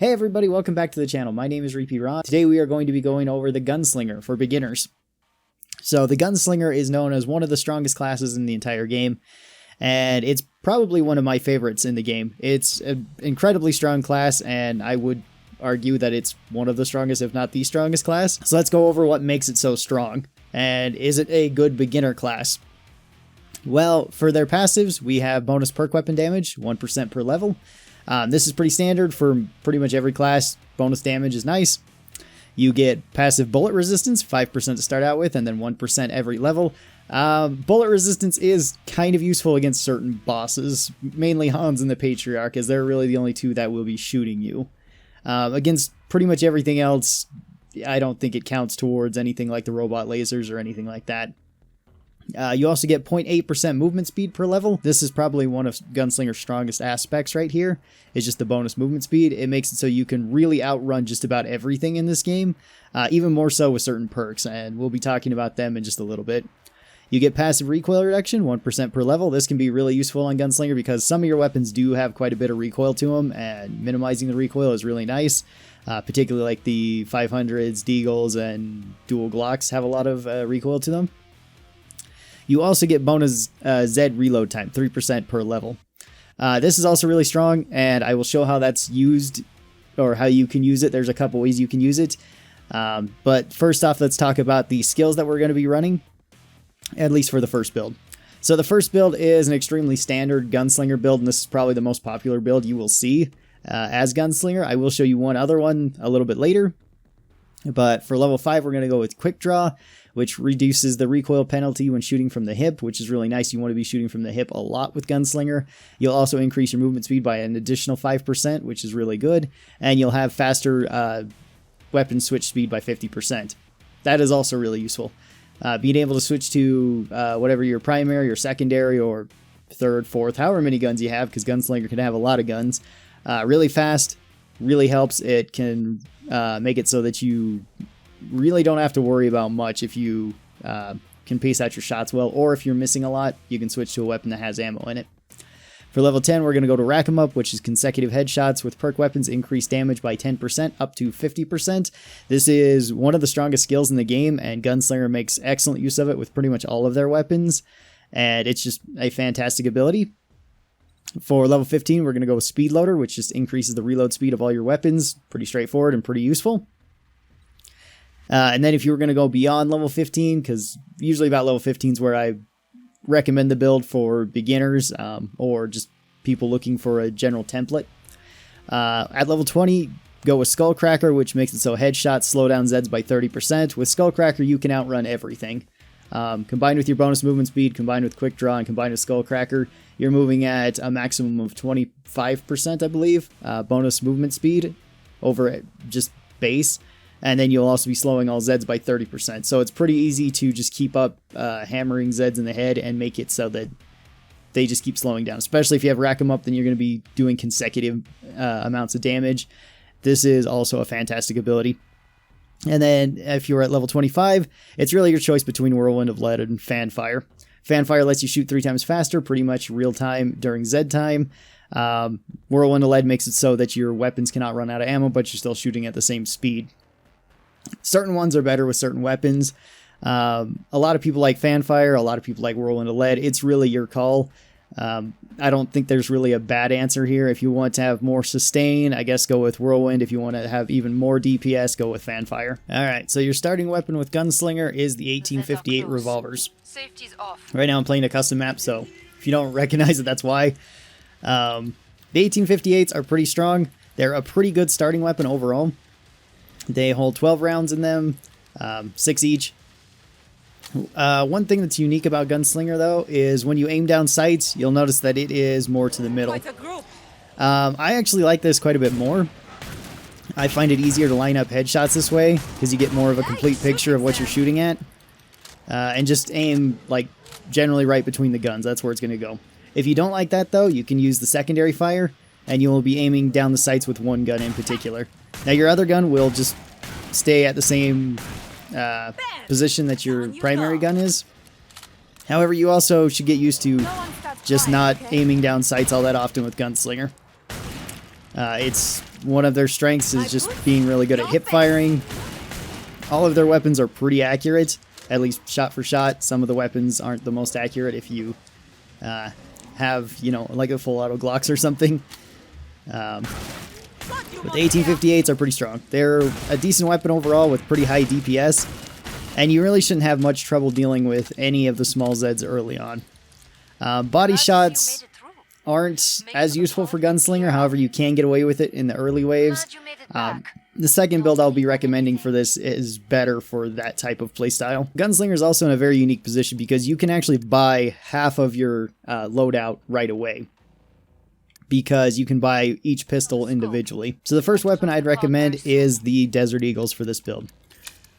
Hey everybody, welcome back to the channel. My name is Repeat Ron. Today we are going to be going over the Gunslinger for beginners. So the Gunslinger is known as one of the strongest classes in the entire game, and it's probably one of my favorites in the game. It's an incredibly strong class, and I would argue that it's one of the strongest, if not the strongest class. So let's go over what makes it so strong, and is it a good beginner class? Well, for their passives, we have bonus perk weapon damage, 1% per level. This is pretty standard for pretty much every class. Bonus damage is nice. You get passive bullet resistance, 5% to start out with, and then 1% every level. Bullet resistance is kind of useful against certain bosses, mainly Hans and the Patriarch, as they're really the only two that will be shooting you. Against pretty much everything else, I don't think it counts towards anything like the robot lasers or anything like that. You also get 0.8% movement speed per level. This is probably one of Gunslinger's strongest aspects right here. It's just the bonus movement speed. It makes it so you can really outrun just about everything in this game, even more so with certain perks, and we'll be talking about them in just a little bit. You get passive recoil reduction, 1% per level. This can be really useful on Gunslinger because some of your weapons do have quite a bit of recoil to them, and minimizing the recoil is really nice. Particularly like the 500s, Deagles, and dual Glocks have a lot of recoil to them. You also get bonus Z reload time, 3% per level. This is also really strong, and I will show how that's used, or how you can use it. There's a couple ways you can use it. But first off, let's talk about the skills that we're going to be running, at least for the first build. So the first build is an extremely standard Gunslinger build, and this is probably the most popular build you will see as Gunslinger. I will show you one other one a little bit later. But for level 5, we're going to go with Quick Draw, which reduces the recoil penalty when shooting from the hip, which is really nice. You want to be shooting from the hip a lot with Gunslinger. You'll also increase your movement speed by an additional 5%, which is really good. And you'll have faster weapon switch speed by 50%. That is also really useful. Being able to switch to whatever your primary or secondary or third, fourth, however many guns you have, because Gunslinger can have a lot of guns, really fast, really helps. It can make it so that you really don't have to worry about much if you can pace out your shots well, or if you're missing a lot, you can switch to a weapon that has ammo in it. For level 10, we're going to go to Rack 'em Up, which is consecutive headshots with perk weapons, increase damage by 10% up to 50%. This is one of the strongest skills in the game, and Gunslinger makes excellent use of it with pretty much all of their weapons, and it's just a fantastic ability. For level 15, we're going to go with Speed Loader, which just increases the reload speed of all your weapons. Pretty straightforward and pretty useful. And then if you were going to go beyond level 15, because usually about level 15 is where I recommend the build for beginners or just people looking for a general template. At level 20, go with Skullcracker, which makes it so headshots slow down Zeds by 30%. With Skullcracker, you can outrun everything. Combined with your bonus movement speed, combined with Quick Draw, and combined with Skullcracker, you're moving at a maximum of 25%, I believe, bonus movement speed over just base. And then you'll also be slowing all Zeds by 30%. So it's pretty easy to just keep up hammering Zeds in the head and make it so that they just keep slowing down. Especially if you have Rack 'em Up, then you're going to be doing consecutive amounts of damage. This is also a fantastic ability. And then if you're at level 25, it's really your choice between Whirlwind of Lead and Fanfire. Fanfire lets you shoot 3 times faster, pretty much real time during Zed time. Whirlwind of Lead makes it so that your weapons cannot run out of ammo, but you're still shooting at the same speed. Certain ones are better with certain weapons. A lot of people like Fanfire, a lot of people like Whirlwind of Lead. It's really your call. I don't think there's really a bad answer here. If you want to have more sustain, I guess go with Whirlwind. If you want to have even more DPS, go with Fanfire. Alright, so your starting weapon with Gunslinger is the 1858 revolvers. Safety's off. Right now I'm playing a custom map, so if you don't recognize it, that's why. The 1858s are pretty strong. They're a pretty good starting weapon overall. They hold 12 rounds in them, 6 each. One thing that's unique about Gunslinger, though, is when you aim down sights, you'll notice that it is more to the middle. I actually like this quite a bit more. I find it easier to line up headshots this way, because you get more of a complete picture of what you're shooting at. And just aim, like, generally right between the guns. That's where it's going to go. If you don't like that, though, you can use the secondary fire, and you will be aiming down the sights with one gun in particular. Now, your other gun will just stay at the same position that your primary gun is. However, you also should get used to just not aiming down sights all that often with Gunslinger. It's one of their strengths is just being really good at hip firing. All of their weapons are pretty accurate, at least shot for shot. Some of the weapons aren't the most accurate if you have, you know, like a full auto Glocks or something. But the 1858s are pretty strong. They're a decent weapon overall with pretty high DPS, and you really shouldn't have much trouble dealing with any of the small Zeds early on. Body shots aren't as useful for Gunslinger, however you can get away with it in the early waves. The second build I'll be recommending for this is better for that type of playstyle. Gunslinger is also in a very unique position because you can actually buy half of your loadout right away, because you can buy each pistol individually. So the first weapon I'd recommend is the Desert Eagles for this build.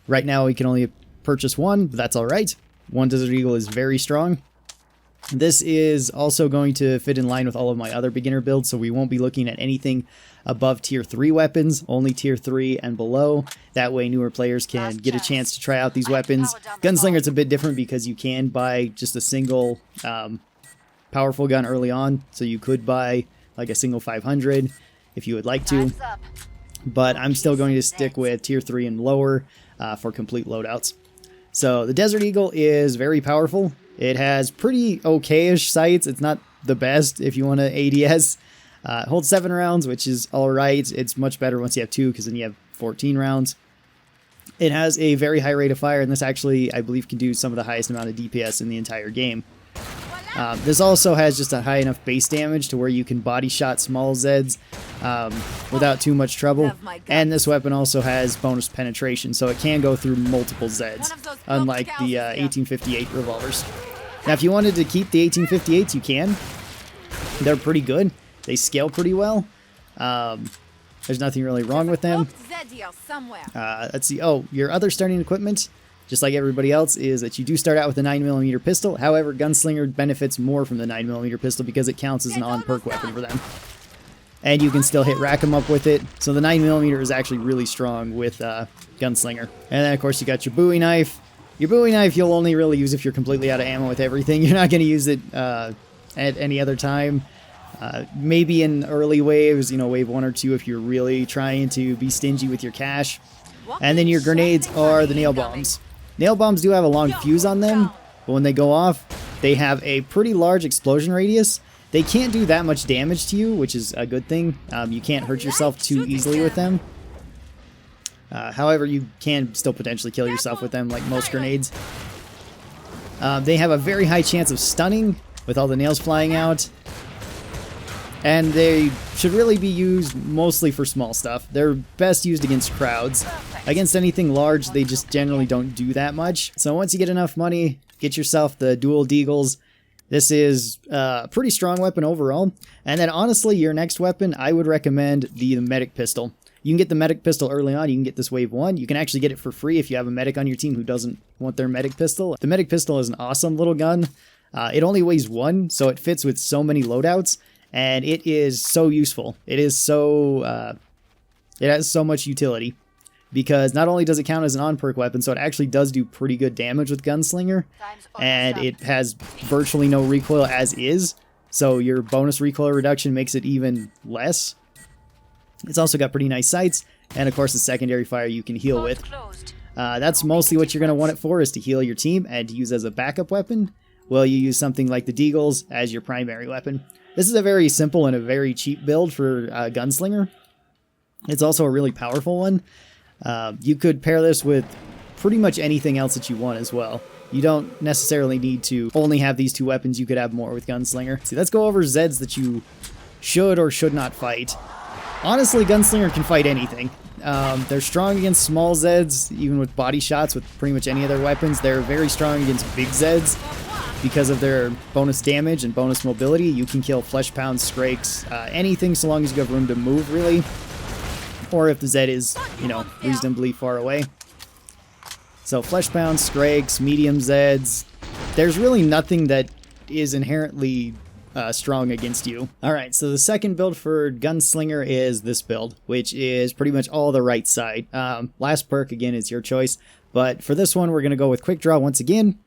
Right now we can only purchase one, but that's alright. One Desert Eagle is very strong. This is also going to fit in line with all of my other beginner builds, so we won't be looking at anything above tier 3 weapons, only tier 3 and below. That way newer players can get a chance to try out these weapons. Gunslinger is a bit different because you can buy just a single powerful gun early on, so you could buy like a single 500 if you would like to, but I'm still going to stick with tier 3 and lower for complete loadouts. So the Desert Eagle is very powerful. It has pretty okay-ish sights. It's not the best if you want to ADS. It holds 7 rounds, which is alright. It's much better once you have 2, because then you have 14 rounds. It has a very high rate of fire, and this actually, I believe, can do some of the highest amount of DPS in the entire game. This also has just a high enough base damage to where you can body shot small Zeds without too much trouble. And this weapon also has bonus penetration, so it can go through multiple Zeds, unlike the 1858 revolvers. Now, if you wanted to keep the 1858s, you can. They're pretty good. They scale pretty well. There's nothing really wrong with them. Let's see. Oh, your other starting equipment, just like everybody else, is that you do start out with a 9mm pistol. However, Gunslinger benefits more from the 9mm pistol because it counts as an on-perk weapon for them. And you can still hit rack 'em up with it. So the 9mm is actually really strong with Gunslinger. And then, of course, you got your Bowie knife. Your Bowie knife you'll only really use if you're completely out of ammo with everything. You're not going to use it at any other time. Maybe in early waves, you know, wave 1 or 2 if you're really trying to be stingy with your cash. And then your grenades are the nail bombs. Nail bombs do have a long fuse on them, but when they go off, they have a pretty large explosion radius. They can't do that much damage to you, which is a good thing. You can't hurt yourself too easily with them. However, you can still potentially kill yourself with them, like most grenades. They have a very high chance of stunning with all the nails flying out. And they should really be used mostly for small stuff. They're best used against crowds. Against anything large, they just generally don't do that much. So once you get enough money, get yourself the dual deagles. This is a pretty strong weapon overall. And then honestly, your next weapon, I would recommend the medic pistol. You can get the medic pistol early on. You can get this wave 1. You can actually get it for free if you have a medic on your team who doesn't want their medic pistol. The medic pistol is an awesome little gun. It only weighs 1, so it fits with so many loadouts. And it is so useful. It is so, it has so much utility. Because not only does it count as an on-perk weapon, so it actually does do pretty good damage with Gunslinger. And it has virtually no recoil as is. So your bonus recoil reduction makes it even less. It's also got pretty nice sights. And of course the secondary fire you can heal with. That's mostly what you're going to want it for, is to heal your team and to use as a backup weapon. Well, you use something like the Deagles as your primary weapon. This is a very simple and a very cheap build for Gunslinger. It's also a really powerful one. You could pair this with pretty much anything else that you want as well. You don't necessarily need to only have these 2 weapons. You could have more with Gunslinger. See, let's go over Zeds that you should or should not fight. Honestly, Gunslinger can fight anything. They're strong against small Zeds, even with body shots with pretty much any other weapons. They're very strong against big Zeds. Because of their bonus damage and bonus mobility, you can kill Flesh Pounds, Skrakes, anything so long as you have room to move, really. Or if the Zed is, you know, reasonably far away. So Flesh Pounds, Skrakes, medium Zeds, there's really nothing that is inherently strong against you. Alright, so the second build for Gunslinger is this build, which is pretty much all the right side. Last perk, again, is your choice. But for this one, we're going to go with Quick Draw once again.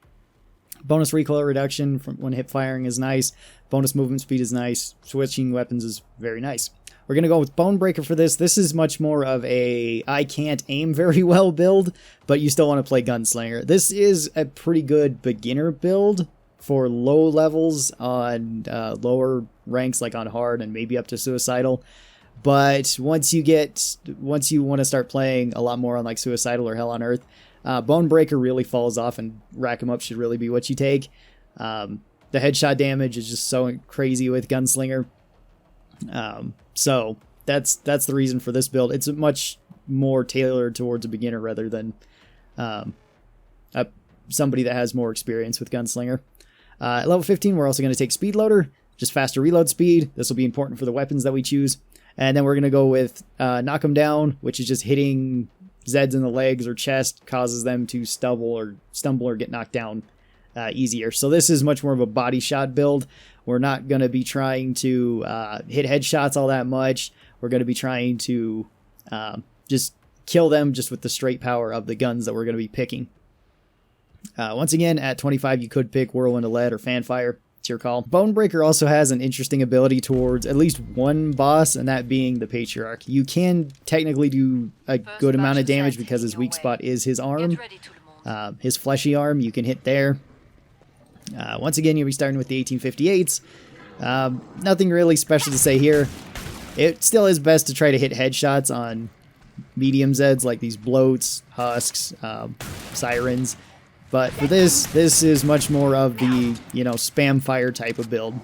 Bonus recoil reduction from when hip firing is nice. Bonus movement speed is nice. Switching weapons is very nice. We're going to go with Bonebreaker for this. This is much more of a I can't aim very well build, but you still want to play Gunslinger. This is a pretty good beginner build for low levels on lower ranks, like on hard and maybe up to suicidal. But once you want to start playing a lot more on like suicidal or hell on earth, Bonebreaker really falls off, and rack 'em up should really be what you take. The headshot damage is just so crazy with Gunslinger. So that's the reason for this build. It's much more tailored towards a beginner rather than somebody that has more experience with Gunslinger. At level 15, we're also going to take Speed Loader, just faster reload speed. This will be important for the weapons that we choose. And then we're going to go with Knock 'em Down, which is just hitting Zeds in the legs or chest causes them to stumble or get knocked down easier. So this is much more of a body shot build. We're not going to be trying to hit headshots all that much. We're going to be trying to just kill them just with the straight power of the guns that we're going to be picking. Once again, at 25, you could pick Whirlwind of Lead or Fanfire. It's your call. Bonebreaker also has an interesting ability towards at least one boss, and that being the Patriarch. You can technically do a good amount of damage because his weak spot is his arm. His fleshy arm, you can hit there. Once again, you'll be starting with the 1858s. Nothing really special to say here. It still is best to try to hit headshots on medium Zeds like these bloats, husks, sirens. But for this is much more of the, spam fire type of build.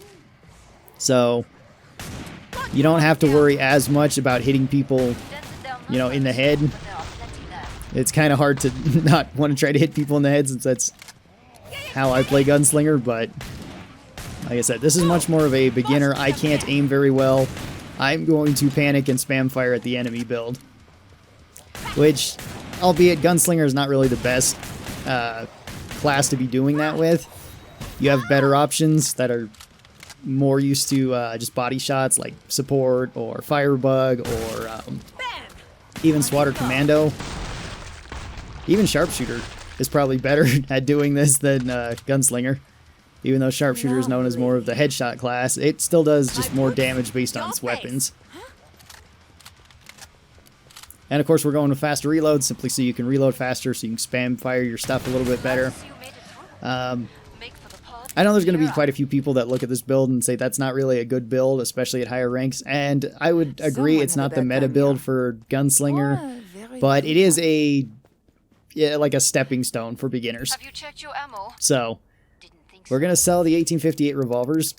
So you don't have to worry as much about hitting people, in the head. It's kind of hard to not want to try to hit people in the head since that's how I play Gunslinger. But like I said, this is much more of a beginner. I can't aim very well. I'm going to panic and spam fire at the enemy build. Which, albeit Gunslinger is not really the best class to be doing that with. You have better options that are more used to just body shots like Support or Firebug or even Swatter Commando. Even Sharpshooter is probably better at doing this than Gunslinger. Even though Sharpshooter is known as more of the headshot class, it still does just more damage based on its weapons. And of course we're going with faster reload, simply so you can reload faster, so you can spam fire your stuff a little bit better. I know there's going to be quite a few people that look at this build and say that's not really a good build, especially at higher ranks, and I would agree it's not the meta build for Gunslinger, but it is like a stepping stone for beginners. Have you checked your ammo? So we're going to sell the 1858 revolvers,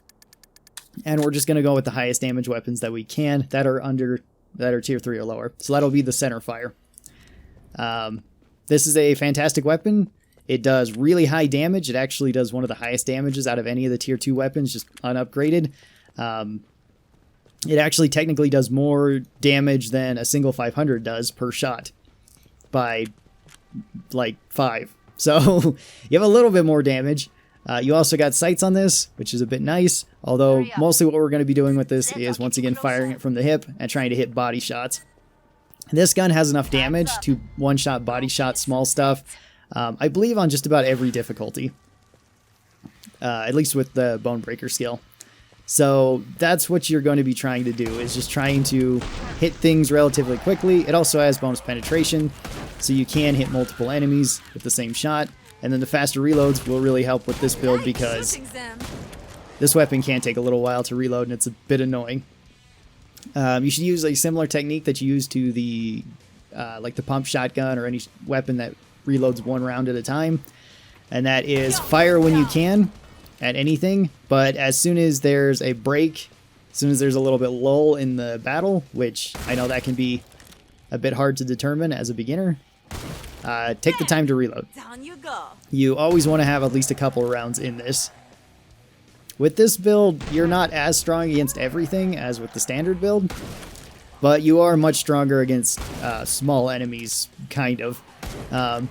and we're just going to go with the highest damage weapons that we can that are tier 3 or lower. So that'll be the center fire. This is a fantastic weapon. It does really high damage. It actually does one of the highest damages out of any of the tier 2 weapons, just unupgraded. It actually technically does more damage than a single 500 does per shot by like 5. So you have a little bit more damage. You also got sights on this, which is a bit nice, although mostly what we're going to be doing with this is once again firing it from the hip and trying to hit body shots. This gun has enough damage to one-shot body shot small stuff, I believe on just about every difficulty, at least with the Bonebreaker skill. So that's what you're going to be trying to do, is just trying to hit things relatively quickly. It also has bonus penetration, so you can hit multiple enemies with the same shot. And then the faster reloads will really help with this build because this weapon can take a little while to reload and it's a bit annoying. You should use a similar technique that you use to the like the pump shotgun or any weapon that reloads one round at a time. And that is fire when you can at anything, but as soon as there's a break, as soon as there's a little bit lull in the battle, which I know that can be a bit hard to determine as a beginner, take the time to reload. You always want to have at least a couple of rounds in this. With this build, you're not as strong against everything as with the standard build, but you are much stronger against small enemies, kind of. Not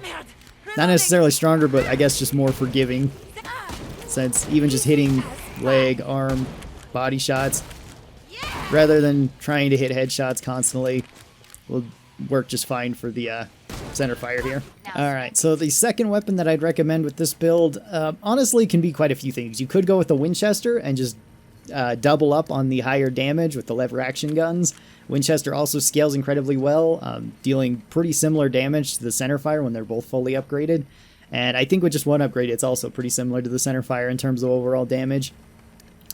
necessarily stronger, but I guess just more forgiving, since even just hitting leg, arm, body shots, rather than trying to hit headshots constantly, will work just fine for the center fire here. Alright, so the second weapon that I'd recommend with this build, honestly, can be quite a few things. You could go with the Winchester and just double up on the higher damage with the lever action guns. Winchester also scales incredibly well, dealing pretty similar damage to the centerfire when they're both fully upgraded. And I think with just one upgrade, it's also pretty similar to the centerfire in terms of overall damage.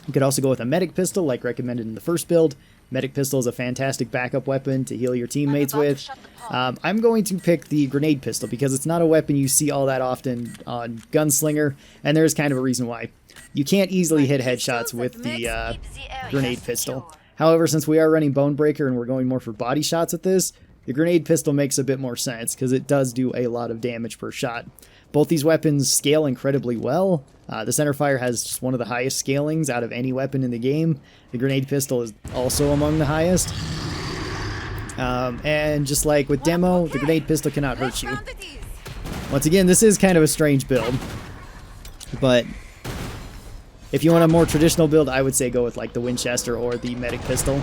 You could also go with a medic pistol, like recommended in the first build. Medic pistol is a fantastic backup weapon to heal your teammates with. I'm going to pick the grenade pistol because it's not a weapon you see all that often on Gunslinger, and there's kind of a reason why. You can't easily hit headshots with the grenade pistol. However, since we are running Bonebreaker and we're going more for body shots with this, the grenade pistol makes a bit more sense because it does do a lot of damage per shot. Both these weapons scale incredibly well. The centerfire has just one of the highest scalings out of any weapon in the game. The grenade pistol is also among the highest. And just like with demo, the grenade pistol cannot hurt you. Once again, this is kind of a strange build, but if you want a more traditional build, I would say go with like the Winchester or the medic pistol.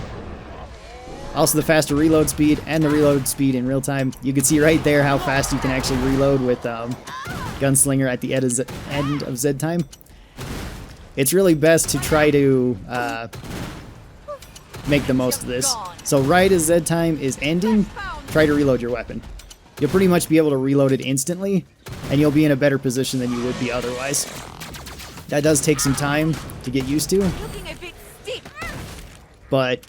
Also the faster reload speed and the reload speed in real time. You can see right there how fast you can actually reload with Gunslinger at the end of Z time. It's really best to try to make the most of this. So right as Z time is ending, try to reload your weapon. You'll pretty much be able to reload it instantly, and you'll be in a better position than you would be otherwise. That does take some time to get used to, but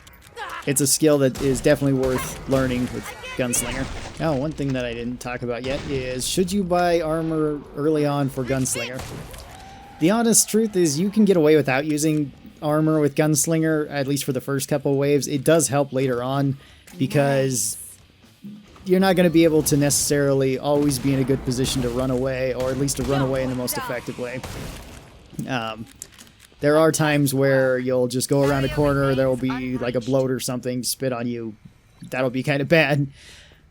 it's a skill that is definitely worth learning with Gunslinger. Now, one thing that I didn't talk about yet is, should you buy armor early on for Gunslinger? The honest truth is you can get away without using armor with Gunslinger, at least for the first couple waves. It does help later on because you're not going to be able to necessarily always be in a good position to run away, or at least to run away in the most effective way. There are times where you'll just go around a corner, there will be like a bloat or something spit on you. That'll be kind of bad.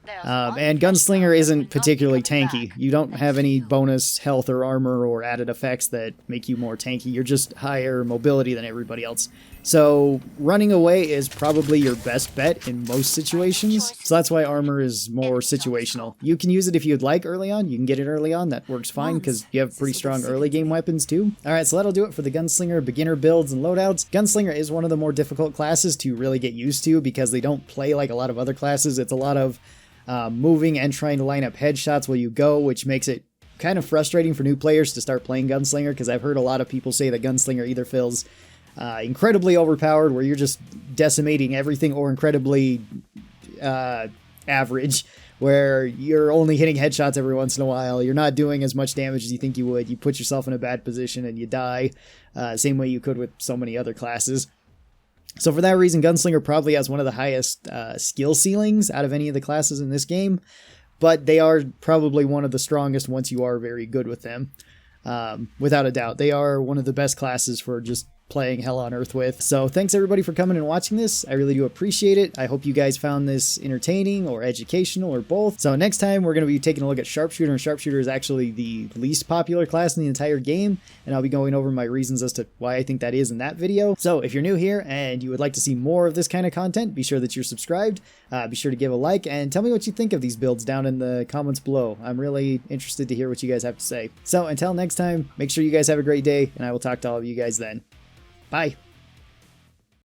And Gunslinger isn't particularly tanky. You don't have any bonus health or armor or added effects that make you more tanky. You're just higher mobility than everybody else. So running away is probably your best bet in most situations. So that's why armor is more situational. You can use it if you'd like early on. You can get it early on. That works fine because you have pretty strong early game weapons too. Alright, so that'll do it for the Gunslinger beginner builds and loadouts. Gunslinger is one of the more difficult classes to really get used to because they don't play like a lot of other classes. It's a lot of moving and trying to line up headshots while you go, which makes it kind of frustrating for new players to start playing Gunslinger, because I've heard a lot of people say that Gunslinger either feels incredibly overpowered, where you're just decimating everything, or incredibly average, where you're only hitting headshots every once in a while, you're not doing as much damage as you think you would, you put yourself in a bad position and you die, same way you could with so many other classes. So for that reason, Gunslinger probably has one of the highest skill ceilings out of any of the classes in this game, but they are probably one of the strongest once you are very good with them. Without a doubt, they are one of the best classes for just playing Hell on Earth with. So thanks everybody for coming and watching this. I really do appreciate it. I hope you guys found this entertaining or educational or both. So next time we're going to be taking a look at Sharpshooter, and Sharpshooter is actually the least popular class in the entire game, and I'll be going over my reasons as to why I think that is in that video. So if you're new here and you would like to see more of this kind of content, be sure that you're subscribed. Be sure to give a like and tell me what you think of these builds down in the comments below. I'm really interested to hear what you guys have to say. So until next time, make sure you guys have a great day, and I will talk to all of you guys then. Bye.